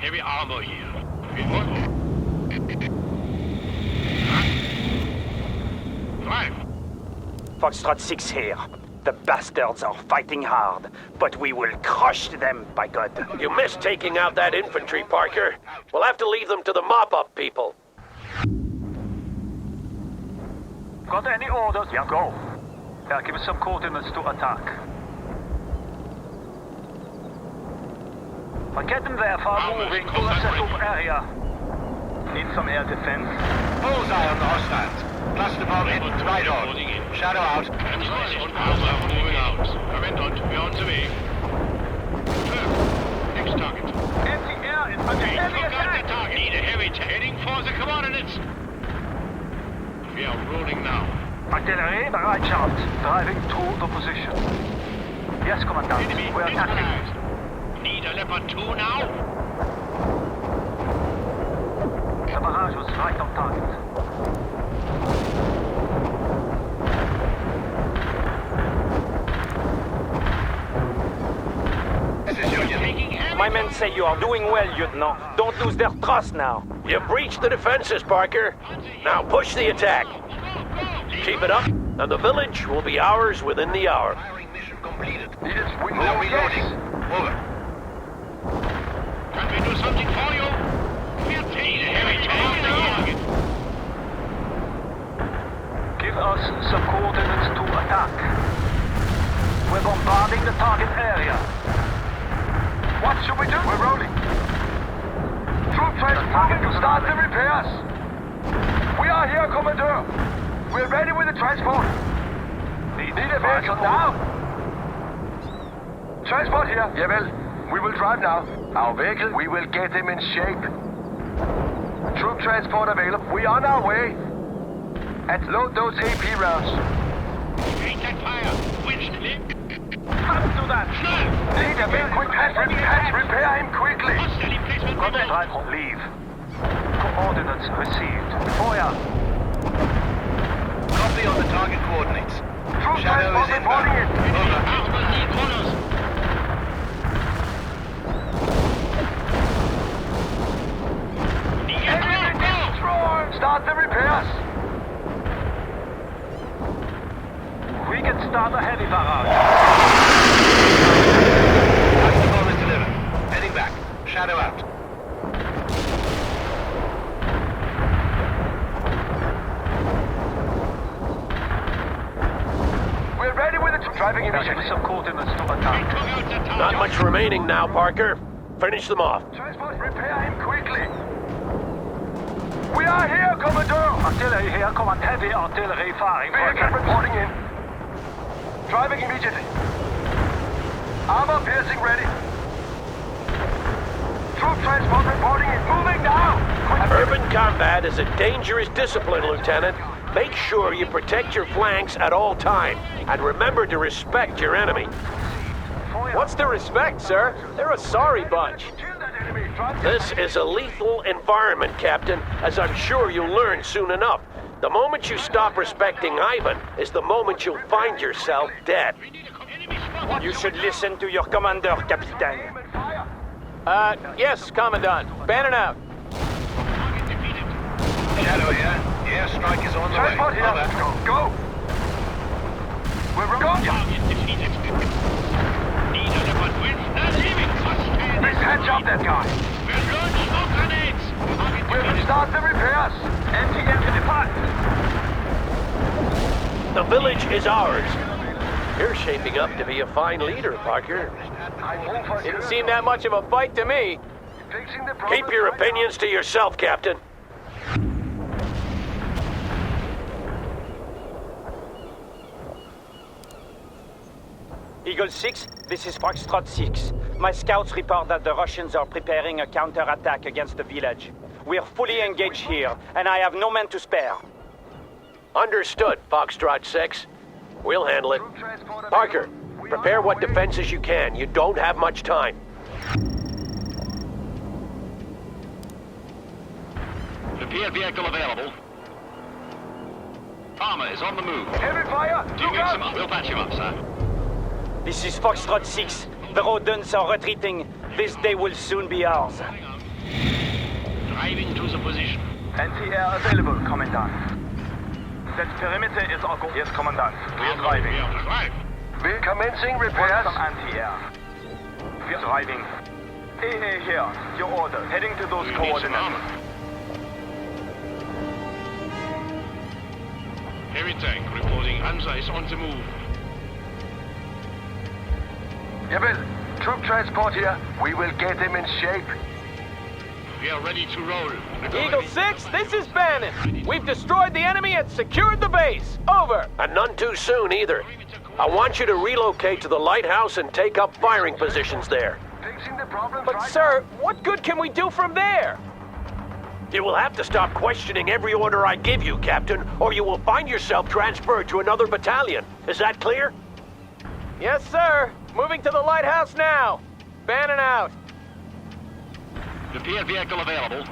Heavy armor here. Drive. Foxtrot 6 here. The bastards are fighting hard, but we will crush them, by God. You missed taking out that infantry, Parker. We'll have to leave them to the mop-up people. Got any orders? Yeah, go. Yeah, give us some coordinates to attack. I'll get them there for moving to the set-up area. Need some air defense. Bullseye on the hostiles. Cluster bomb in, right on. Shadow out. Moving out. Verwendet, we're on the way. Next target. Anti-air is under heavy attack. Need a heavy tank. Heading for the coordinates. We are rolling now. Artillery, Bereitschaft. Driving to the position. Yes, Commandant. Enemy We're attacking. neutralized. Need a Leopard 2 now? The barrage was right on target. My men say you are doing well, Lieutenant. Don't lose their trust now. You breached the defenses, Parker. Now push the attack. Keep it up, and the village will be ours within the hour. Firing mission completed. Needed swing Now reloading. Over. Can we do something for you? We're taking a heavy tank. Give us some coordinates to attack. We're bombarding the target area. What should we do? We're rolling. Troop transport to start the repairs. We are here, Commodore. We're ready with the transport. Need a vehicle now. Transport here. Yeah, well, we will drive now. Our vehicle, we will get him in shape. Troop transport available. We on our way. And load those AP rounds. Take that fire. Winch, lift. Let's do that. Need a vehicle. Quick, repair him quickly. Hostile emplacement Got removed. drive. Leave. Coordinates received. Fire. Copy on the target coordinates. Troop Shadow transport is reporting inbound. in. Over. Armor need corners. Start the repairs. We can start a heavy barrage. Cluster bomb is delivered. Heading back. Shadow out. We're ready with the driving Give immediately. us some coordinates to We attack. took out the target. Not much remaining now, Parker. Finish them off. Transport, repair him quickly. We are here, Commodore. Artillery here, command heavy artillery firing. Vehicle reporting in. Driving immediately. Armor piercing ready. Troop transport reporting in. Moving now. Urban combat is a dangerous discipline, Lieutenant. Make sure you protect your flanks at all times, and remember to respect your enemy. What's the respect, sir? They're a sorry bunch. Kill that enemy. Drive This is a lethal environment, Captain, as I'm sure you'll learn soon enough. The moment you stop respecting Ivan is the moment you'll find yourself dead. You should listen to your commander, Captain. and fire. Yes, Commandant. Bannon out. Target defeated. Shadow here. The airstrike is on the way. Transport here. Over. Go. We're rolling. Target defeated. Need a Leopard winch. Not leaving. Hostile. Let's catch up that guy. We'll launch smoke grenades. Target We will defeated. start the repairs. MTM to depart. The village is ours. You're shaping up to be a fine leader, Parker. Didn't seem that much of a fight to me. Fixing the problem. Keep your opinions to yourself, Captain. Eagle 6, this is Foxtrot 6. My scouts report that the Russians are preparing a counterattack against the village. We're fully engaged here, and I have no men to spare. Understood, Foxtrot 6. We'll handle it. Parker, prepare what defenses you can. You don't have much time. Repair vehicle available. Farmer is on the move. Heavy fire. Do you Look get some out. up? We'll patch him up, sir. This is Foxtrot 6. The Rodents are retreating. This day will soon be ours. Driving to the position. Anti-air available, Commandant. That perimeter is our goal. Yes, Commandant. We're driving. We have to drive. We're commencing Want repairs. some anti-air. We're driving. AA here. Your order. Heading to those We need some coordinates. armor. Heavy tank reporting Hansa is on the move. Jawohl. Troop transport here. We will get him in shape. We are ready to roll. Eagle 6, this is Bannon. We've destroyed the enemy and secured the base. Over. And none too soon either. I want you to relocate to the lighthouse and take up firing positions there. Fixing the problem. But sir, what good can we do from there? You will have to stop questioning every order I give you, Captain, or you will find yourself transferred to another battalion. Is that clear? Yes, sir. Moving to the lighthouse now. Bannon out. Repair vehicle available.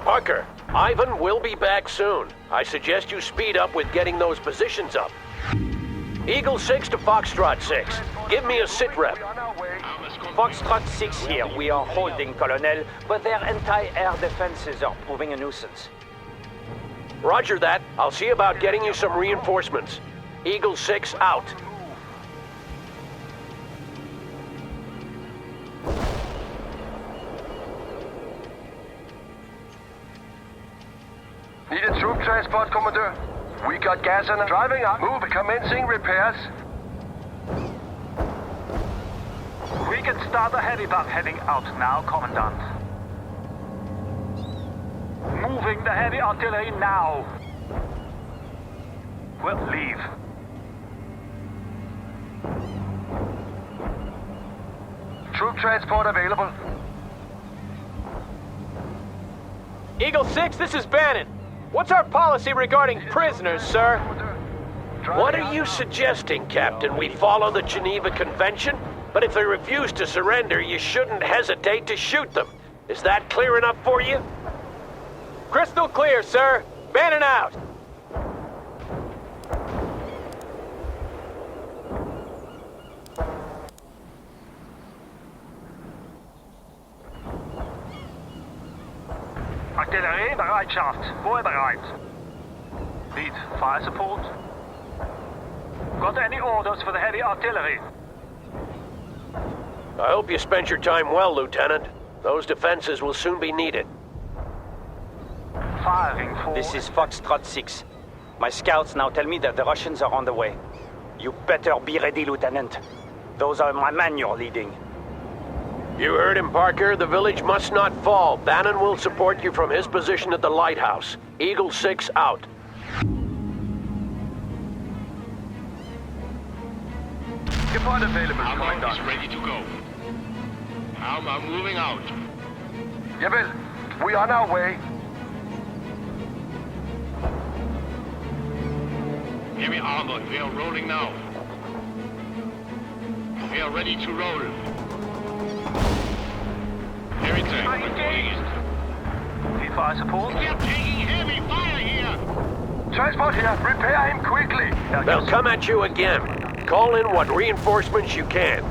Parker, Ivan will be back soon. I suggest you speed up with getting those positions up. Eagle 6 to Foxtrot 6. Give me a sit rep. We're on our way. Foxtrot 6 here. We are holding, Colonel, but their anti-air defenses are proving a nuisance. Roger that. I'll see about getting you some reinforcements. Eagle 6 out. Need a troop transport, Commodore. We got gas and driving up. Move, commencing repairs. We can start the heavy buff heading out now, Commandant. Moving the heavy artillery now. We'll leave. Troop transport available. Eagle 6, this is Bannon. What's our policy regarding prisoners, sir? What are you suggesting, Captain? We follow the Geneva Convention? But if they refuse to surrender, you shouldn't hesitate to shoot them. Is that clear enough for you? Crystal clear, sir. Bannon out. Artillerie, Bereitschaft. Vorbereit. Lead, fire support. Got any orders for the heavy artillery? I hope you spent your time well, Lieutenant. Those defenses will soon be needed. Firing for... This is Foxtrot 6. My scouts now tell me that the Russians are on the way. You better be ready, Lieutenant. Those are my men you're leading. You heard him, Parker. The village must not fall. Bannon will support you from his position at the lighthouse. Eagle 6 out. Support available, Armor is Commandant. ready to go. Armor moving out. Jawohl. We on our way. Heavy armor, we are rolling now. We are ready to roll. Heavy tank reporting it. Lead fire support. We are taking heavy fire here. Transport here. Repair him quickly. They'll come at you again. Call in what reinforcements you can.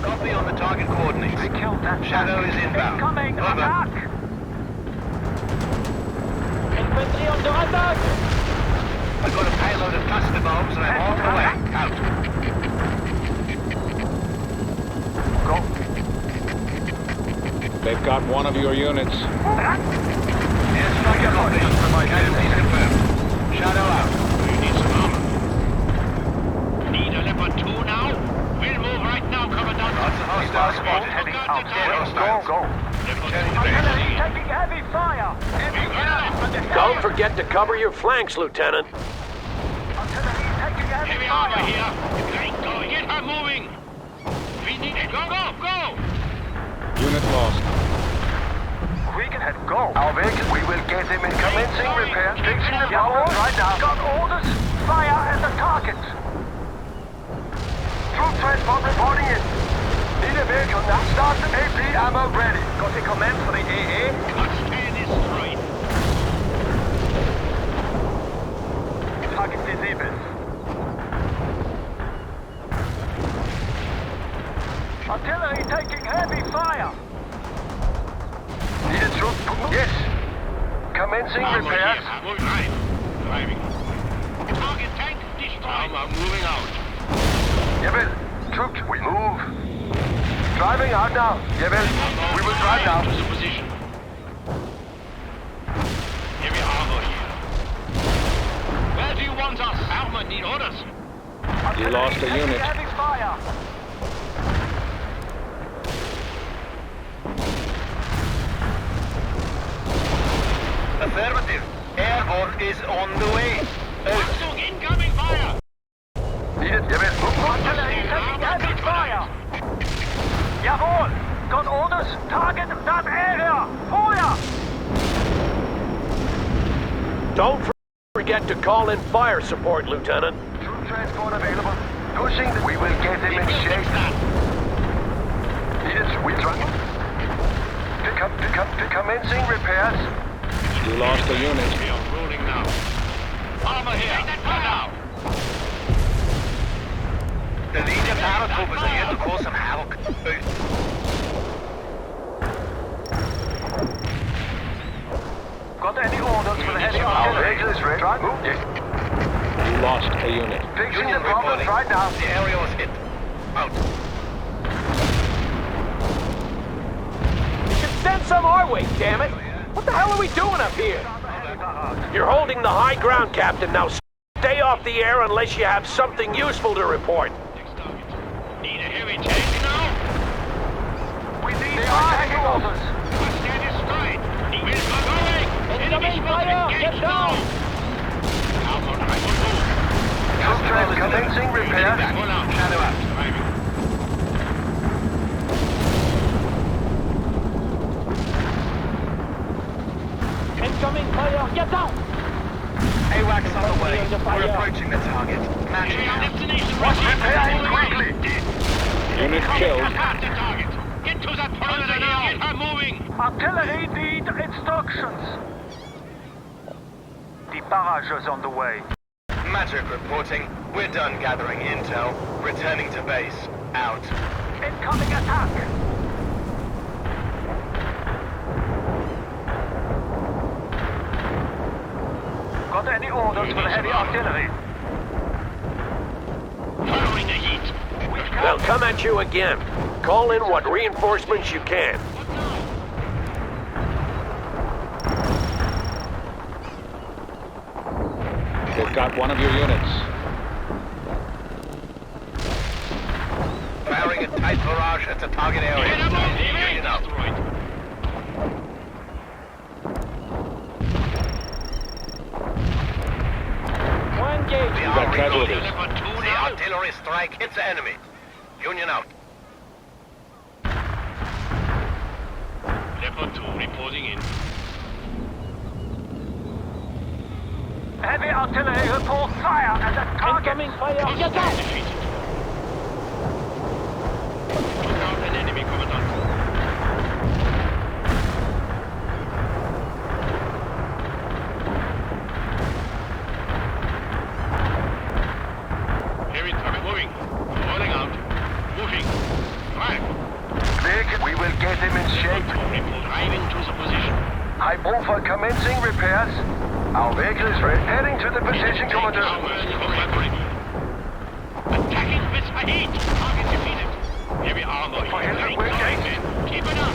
Copy on the target coordinates. We killed that Shadow tank. is inbound. Incoming Over. attack! Infantry under attack! I've got a payload of cluster bombs and I'm on the way. Out. Go. They've got one of your units. Airstrike accomplished. Casualties confirmed. Shadow out. We need some armor. Need a Leopard 2 now? We'll move right now, Commandant. Lots of hostiles spotted. Heading Look out. out the tail. Go. Artillery taking heavy fire! Don't forget to cover your flanks, Lieutenant. Artillery taking heavy Heavy armor fire! here. Go, get her moving. We need it. Go, go, go. Unit lost. We can head go! Our vehicle. We will get him in commencing repair. Fixing the problem right now. Got orders! Fire at the target! Troop transport reporting in. Need a vehicle now. Start the AP ammo ready. Got a command for the AA? Stand is straight. Target disabled. Artillery taking heavy fire. Needed troops. Yes. Commencing repairs. Moving right. Driving. Target tank destroyed. I'm moving out. Jawohl. Troops, we move. Driving out now. Jawohl. We will drive now. To the position. Heavy armor here. Where do you want us? Armor need orders. You lost a unit. Heavy fire. Affirmative. Airborne is on the way. Zug incoming fire. Needed. Jawohl. Artillery taking heavy fire. Jawohl. Got orders. Target that area. Feuer. Don't forget to call in fire support, Lieutenant. Troop transport available. Pushing. We will get him in shape. Needed. We try. Commencing repairs. You lost a unit. We are rolling now. Armor here. Now. The Legion paratroopers are here to cause some havoc. Got any orders for the heavy Our artillery? vehicle is ready. Move. Yes. You lost a unit. Fixing the problems right now. The area was hit. Out. You should send some our way, damn it! What the hell are we doing up here? You're holding the high ground, Captain. Now stay off the air unless you have something useful to report. Next target. Need a heavy tank now? We need fire orders. Stand is straight. We're going. Enemy fire. Get down. Out on right. Troop train commencing repairs. Pull out. Shadow out. Driving. Incoming fire! Get down! AWACS on the way. We're approaching the target. Enemy on destination. Repairing quickly. Unit killed. Attack the target. Get to that perimeter now. Get her moving. Artillery need instructions. The barrage is on the way. Magic reporting. We're done gathering intel. Returning to base. Out. Incoming attack. Got any orders for the heavy artillery? Firing the heat. They'll come at you again. Call in what reinforcements you can. They've got one of your units. Firing a tight barrage at the target area. Get them on. Union out. Destroyed. One gauge. We got are casualties. reloading. The artillery strike hits the enemy. Union out. Leopard 2 reporting in. Heavy artillery report fire at the target. Incoming fire! Get down! Defeated. Took out an enemy commandant. Heavy target moving. Rolling out. Moving. Right. We will get him in shape. Report driving to the position. High Alpha commencing repairs. Our vehicle is ready. Heading to the position, Commander. Attacking with heat. Target defeated. Heavy armor. Keep it up.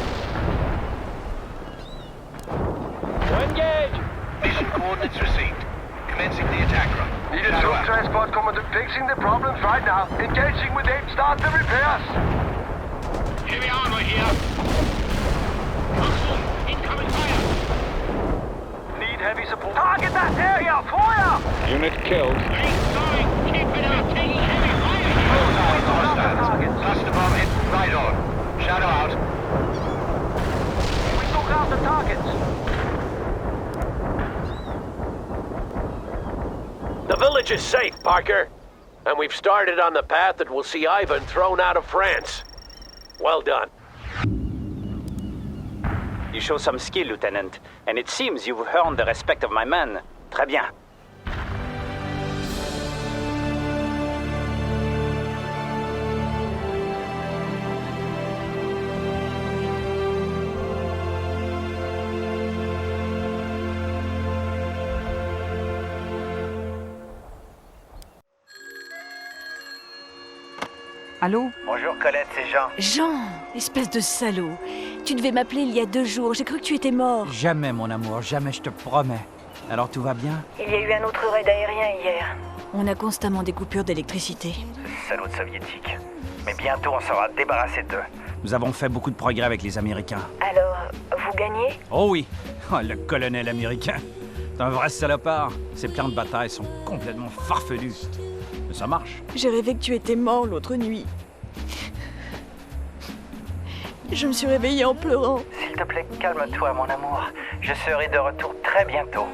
One gauge! Mission coordinates received. Commencing the attack run. Needed troop transport, Commander. Fixing the problems right now. Engaging with aim. Start the repairs. Heavy armor here. Maximum. Incoming fire. Need heavy support. Target that area. Fire. Unit killed. Going. Keep it up. Taking heavy fire here. Cluster bomb hit right on. Shadow out. We took out the targets. The village is safe, Parker. And we've started on the path that will see Ivan thrown out of France. Well done. You show some skill, Lieutenant, and it seems you've earned the respect of my men. Très bien. Allô? Bonjour Colette, c'est Jean. Jean, espèce de salaud. Tu devais m'appeler il y a 2 jours. J'ai cru que tu étais mort. Jamais, mon amour, jamais, je te promets. Alors tout va bien? Il y a eu un autre raid aérien hier. On a constamment des coupures d'électricité. Salaud de soviétique. Mais bientôt on sera débarrassé d'eux. Nous avons fait beaucoup de progrès avec les Américains. Alors, vous gagnez? Oh oui! Oh, le colonel américain. C'est un vrai salopard. Ses plans de bataille sont complètement farfelus. Mais ça marche. J'ai rêvé que tu étais mort l'autre nuit. Je me suis réveillée en pleurant. S'il te plaît, calme-toi mon amour. Je serai de retour très bientôt.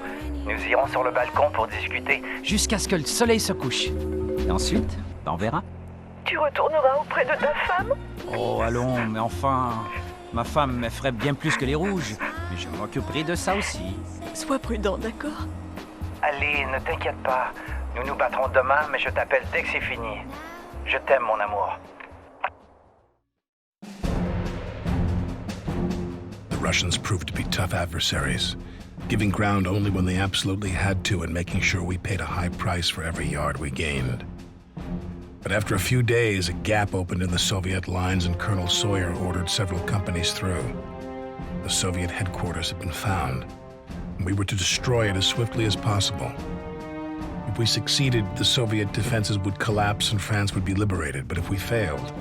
Nous irons sur le balcon pour discuter. Jusqu'à ce que le soleil se couche. Et ensuite, on verra. Tu retourneras auprès de ta femme? Oh, allons, mais enfin... Ma femme m'effraie bien plus que les rouges. Mais je m'occuperai de ça aussi. Sois prudent, d'accord? Allez, ne t'inquiète pas. Nous nous battrons demain, mais je t'appelle dès que c'est fini. Je t'aime mon amour. The Russians proved to be tough adversaries, giving ground only when they absolutely had to and making sure we paid a high price for every yard we gained. But after a few days, a gap opened in the Soviet lines and Colonel Sawyer ordered several companies through. The Soviet headquarters had been found, and we were to destroy it as swiftly as possible. If we succeeded, the Soviet defenses would collapse and France would be liberated, but if we failed,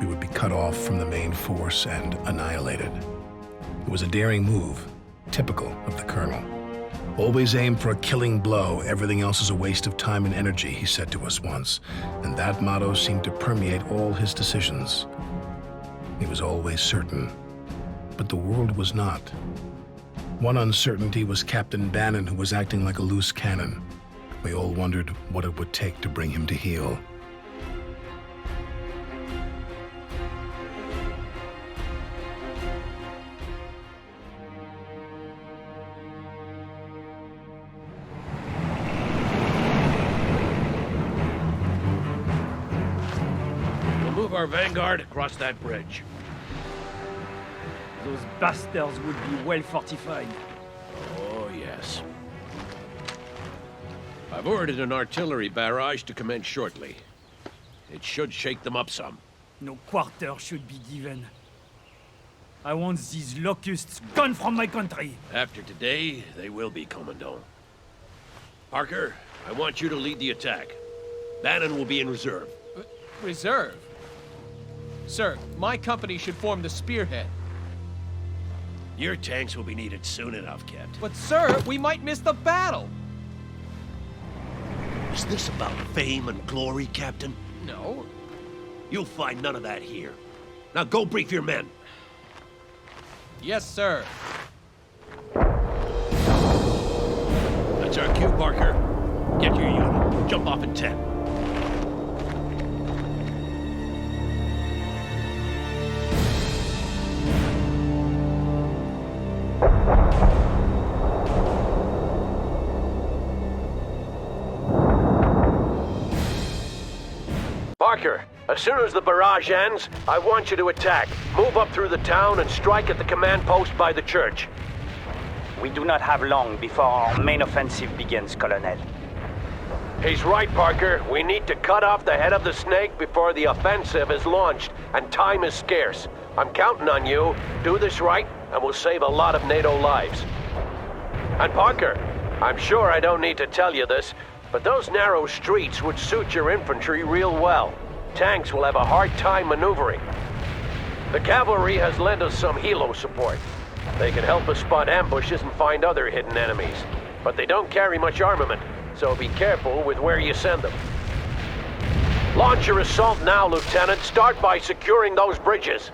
we would be cut off from the main force and annihilated. It was a daring move, typical of the Colonel. Always aim for a killing blow. Everything else is a waste of time and energy, he said to us once, and that motto seemed to permeate all his decisions. He was always certain, but the world was not. One uncertainty was Captain Bannon, who was acting like a loose cannon. We all wondered what it would take to bring him to heel. Our vanguard across that bridge. Those bastards would be well fortified. Oh, yes. I've ordered an artillery barrage to commence shortly. It should shake them up some. No quarter should be given. I want these locusts gone from my country. After today, they will be, Commandant. Parker, I want you to lead the attack. Bannon will be in reserve. Reserve? Sir, my company should form the spearhead. Your tanks will be needed soon enough, Kent. But sir, we might miss the battle! Is this about fame and glory, Captain? No. You'll find none of that here. Now go brief your men. Yes, sir. That's our cue, Parker. Get your unit. Jump off in 10. Parker, as soon as the barrage ends, I want you to attack. Move up through the town and strike at the command post by the church. We do not have long before our main offensive begins, Colonel. He's right, Parker. We need to cut off the head of the snake before the offensive is launched, and time is scarce. I'm counting on you. Do this right, and we'll save a lot of NATO lives. And Parker, I'm sure I don't need to tell you this, but those narrow streets would suit your infantry real well. Tanks will have a hard time maneuvering. The cavalry has lent us some helo support. They can help us spot ambushes and find other hidden enemies. But they don't carry much armament, so be careful with where you send them. Launch your assault now, Lieutenant. Start by securing those bridges.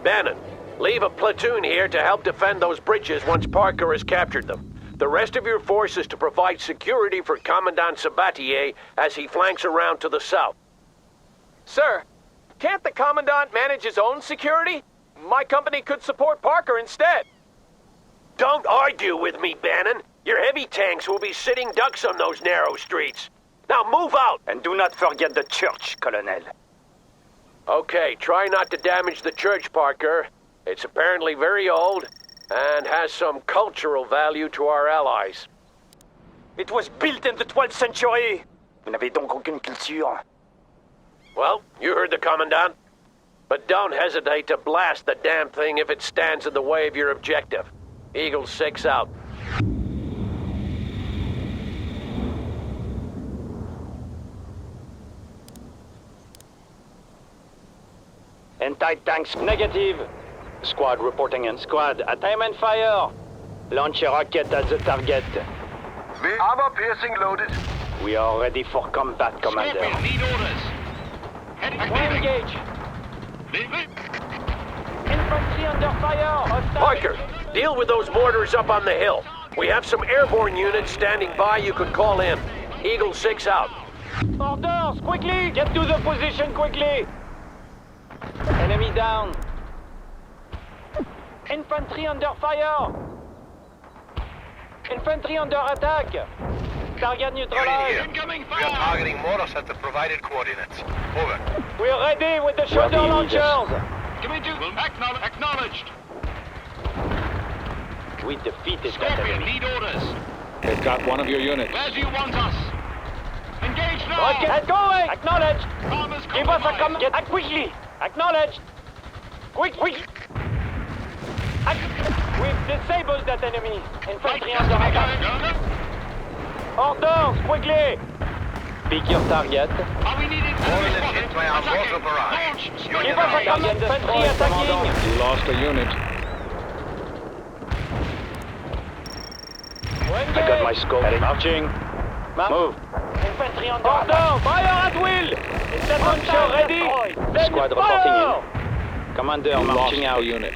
Bannon, leave a platoon here to help defend those bridges once Parker has captured them. The rest of your force is to provide security for Commandant Sabatier as he flanks around to the south. Sir, can't the Commandant manage his own security? My company could support Parker instead. Don't argue with me, Bannon. Your heavy tanks will be sitting ducks on those narrow streets. Now move out! And do not forget the church, Colonel. Okay, try not to damage the church, Parker. It's apparently very old and has some cultural value to our allies. It was built in the 12th century. Vous n'avez donc aucune culture. Well, you heard the Commandant. But don't hesitate to blast the damn thing if it stands in the way of your objective. Eagle 6 out. Anti-tanks negative. Squad reporting in. Squad, attainment fire. Launch a rocket at the target. Armor piercing loaded. We are ready for combat, Commander. Scorpion, need orders. Engage. Infantry under fire. Parker, deal with those mortars up on the hill. We have some airborne units standing by you could call in. Eagle 6 out. Orders, quickly! Get to the position quickly! Enemy down. Infantry under fire. Infantry under attack. Target neutralized. Incoming fire! We are targeting mortars at the provided coordinates. Over. We are ready with the shoulder launchers. Command to acknowledged. We defeated that Scorpion, enemy. need orders. They've got one of your units. Where do you want us? Engage now! Rocket going! Acknowledged! Farmers Give us a command! Get quickly! Acknowledged! Quick! We've disabled that enemy! Infantry under attack! Orders! Quickly! Pick your target. Are we needed? All units hit by our mortar barrage. Launch! Give us a command! Infantry attacking! You lost a unit. I got my scope. Marching. Move. Infantry under attack. Fire at will! Is that launcher ready? Squad reporting in. Commander You lost marching a out. unit.